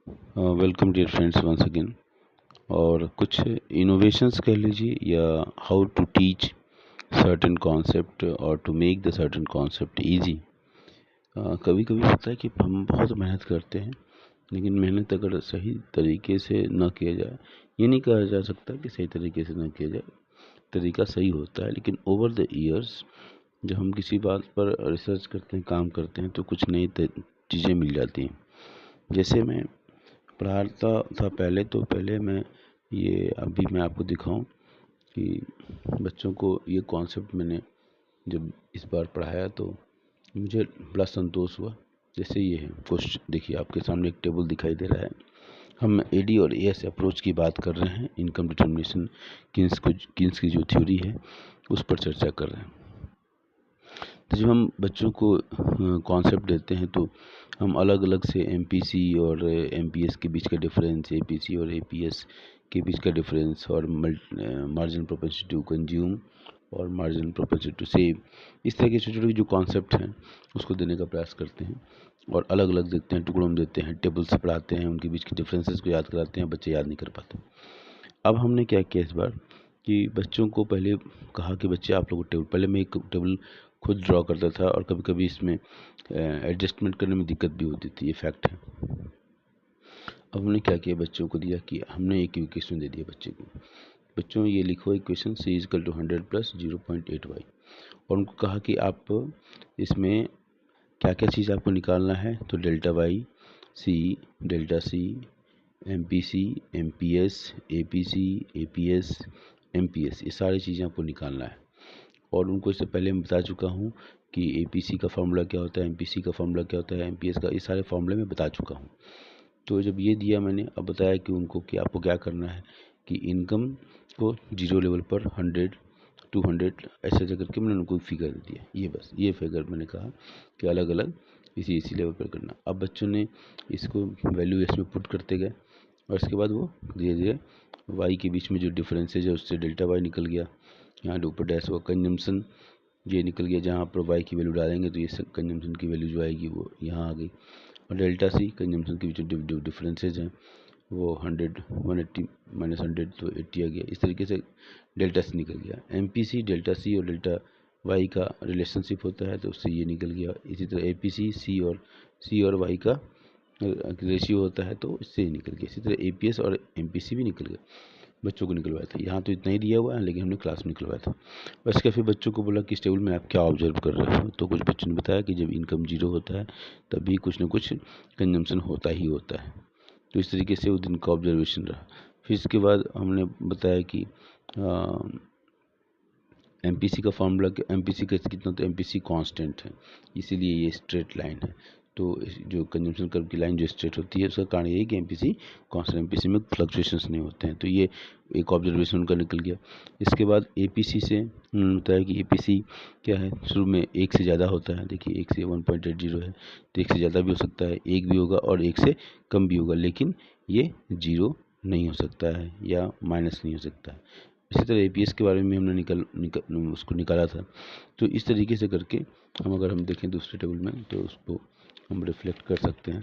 Welcome dear friends once again. और कुछ innovations कह लीजिए या how to teach certain concept और to make the certain concept easy. कभी कभी होता है कि हम बहुत मेहनत करते हैं, लेकिन मेहनत अगर सही तरीके से ना किया जाए, ये नहीं कहा जा सकता कि सही तरीके से ना किया जाए, तरीका सही होता है, लेकिन ओवर द ईयर्स जब हम किसी बात पर रिसर्च करते हैं, काम करते हैं, तो कुछ नई चीज़ें मिल जाती हैं। जैसे मैं पढ़ाता था पहले मैं ये अभी मैं आपको दिखाऊं कि बच्चों को ये कॉन्सेप्ट मैंने जब इस बार पढ़ाया तो मुझे बड़ा संतोष हुआ। जैसे ये है क्वेश्चन, देखिए आपके सामने एक टेबल दिखाई दे रहा है। हम एडी और एएस अप्रोच की बात कर रहे हैं, इनकम डिटर्मिनेशन किन्स की जो थ्योरी है उस पर चर्चा कर रहे हैं। तो जब हम बच्चों को कॉन्सेप्ट देते हैं तो हम अलग अलग से एमपीसी और एमपीएस के बीच का डिफरेंस, एपीसी और एपीएस के बीच का डिफरेंस, और मार्जिन प्रोपेंसिटी टू कंज्यूम और मार्जिन प्रोपेंसिटी टू सेव, इस तरह के छोटे छोटे जो कॉन्सेप्ट हैं उसको देने का प्रयास करते हैं। और अलग अलग देखते हैं, टुकड़ों में देते हैं, टेबल्स पढ़ाते हैं, उनके बीच के डिफरेंसेस को याद कराते हैं, बच्चे याद नहीं कर पाते। अब हमने क्या किया इस बार कि बच्चों को पहले कहा कि बच्चे आप लोग टेबल, पहले मैं एक टेबल खुद ड्रॉ करता था और कभी कभी इसमें एडजस्टमेंट करने में दिक्कत भी होती थी, ये फैक्ट है। अब हमने क्या किया, बच्चों को दिया कि हमने एक इक्वेशन दे दिया बच्चे को, बच्चों ये लिखो equation c equal to 100 plus 0.8y, और उनको कहा कि आप इसमें क्या क्या चीज़ आपको निकालना है। तो delta Y, C, delta C, MPC, MPS, APC, APS, MPS, ये सारी चीज़ें आपको निकालना है। और उनको इससे पहले मैं बता चुका हूँ कि एपीसी का फार्मूला क्या होता है, एमपीसी का फार्मूला क्या होता है, एमपीएस का, ये सारे फार्मूले मैं बता चुका हूँ। तो जब ये दिया मैंने, अब बताया कि उनको कि आपको क्या करना है कि इनकम को जीरो लेवल पर 100, 200 ऐसे ऐसे करके मैंने उनको फिगर दिया। ये बस ये फिगर मैंने कहा कि अलग अलग इसी लेवल पर करना। अब बच्चों ने इसको वैल्यू इसमें पुट करते गए, और इसके बाद वो धीरे धीरे वाई के बीच में जो डिफरेंसेज है उससे डेल्टा वाई निकल गया। यहाँ ऊपर डैश हुआ कंजम्पशन, ये निकल गया, जहाँ पर वाई की वैल्यू डालेंगे तो ये कंजम्पशन की वैल्यू जो आएगी वो यहाँ आ गई। और डेल्टा सी कंजम्पशन के बीच जो डिफरेंसेज हैं वो 100, 180 माइनस 100 तो 80 आ गया। इस तरीके से डेल्टा सी निकल गया। एमपीसी डेल्टा सी और डेल्टा वाई का रिलेशनशिप होता है तो उससे ये निकल गया। इसी तरह एपीसी सी और वाई का रेशियो होता है तो इससे ही निकल गया। इसी तरह एपीएस और एमपीसी भी निकल गया। बच्चों को निकलवाया था, यहाँ तो इतना ही दिया हुआ है लेकिन हमने क्लास में निकलवाया था। बस के फिर बच्चों को बोला कि इस टेबल में आप क्या ऑब्जर्व कर रहे हो, तो कुछ बच्चों ने बताया कि जब इनकम जीरो होता है तभी कुछ ना कुछ कंजम्पशन होता ही होता है। तो इस तरीके से उस दिन का ऑब्जर्वेशन रहा। फिर इसके बाद हमने बताया कि एमपीसी का फार्मूला, एमपीसी का कितना, तो एमपीसी कांस्टेंट है, इसीलिए ये स्ट्रेट लाइन है। तो जो कंजम्पशन कर्व की लाइन जो स्ट्रेट होती है उसका कारण ये है कि एमपीसी कांस्टेंट, एमपीसी में फ्लक्चुएशंस नहीं होते हैं। तो ये एक ऑब्जर्वेशन उनका निकल गया। इसके बाद एपीसी से उन्होंने बताया कि एपीसी क्या है, शुरू में एक से ज़्यादा होता है। देखिए एक से 1.80 है तो एक से ज़्यादा भी हो सकता है, एक भी होगा और एक से कम भी होगा, लेकिन ये जीरो नहीं हो सकता है या माइनस नहीं हो सकता है। इसी तरह एपीएस के बारे में हमने उसको निकाला था। तो इस तरीके से करके अगर हम देखें दूसरे टेबल में तो उसको हम रिफ्लेक्ट कर सकते हैं।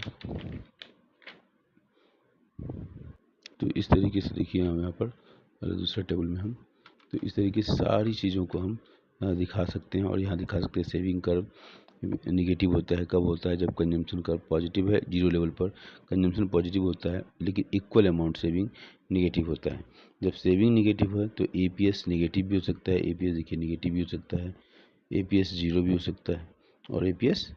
तो इस तरीके से देखिए हम यहाँ पर दूसरे टेबल में हम तो इस तरीके से सारी चीज़ों को हम दिखा सकते हैं। और यहाँ दिखा सकते हैं सेविंग कर्व निगेटिव होता है, कब होता है, जब कंजम्पशन कर्व पॉजिटिव है, जीरो लेवल पर कंजम्पशन पॉजिटिव होता है लेकिन इक्वल अमाउंट सेविंग निगेटिव होता है। जब सेविंग निगेटिव है तो एपीएस निगेटिव भी हो सकता है, एपीएस देखिए निगेटिव भी हो सकता है, एपीएस जीरो भी हो सकता है और एपीएस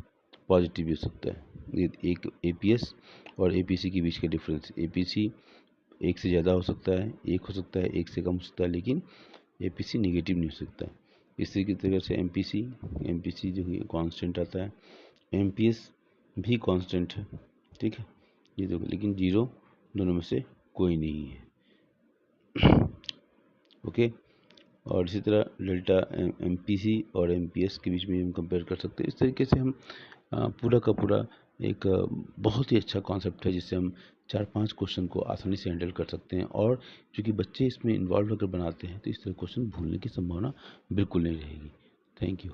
पॉजिटिव भी हो सकता है। ये एक एपीएस और एपीसी के बीच का डिफरेंस, एपीसी एक से ज़्यादा हो सकता है, एक हो सकता है, एक से कम हो सकता है, लेकिन एपीसी निगेटिव नहीं हो सकता है। इसी की तरह से एमपीसी जो है कांस्टेंट आता है, एमपीएस भी कांस्टेंट है, ठीक है, ये देखो, लेकिन जीरो दोनों में से कोई नहीं है। ओके। और इसी तरह डेल्टा एमपीसी और एमपीएस के बीच में हम कंपेयर कर सकते हैं। इस तरीके से हम पूरा का पूरा एक बहुत ही अच्छा कॉन्सेप्ट है जिससे हम 4-5 क्वेश्चन को आसानी से हैंडल कर सकते हैं। और चूँकि बच्चे इसमें इन्वॉल्व अगर बनाते हैं तो इस तरह क्वेश्चन भूलने की संभावना बिल्कुल नहीं रहेगी। Thank you.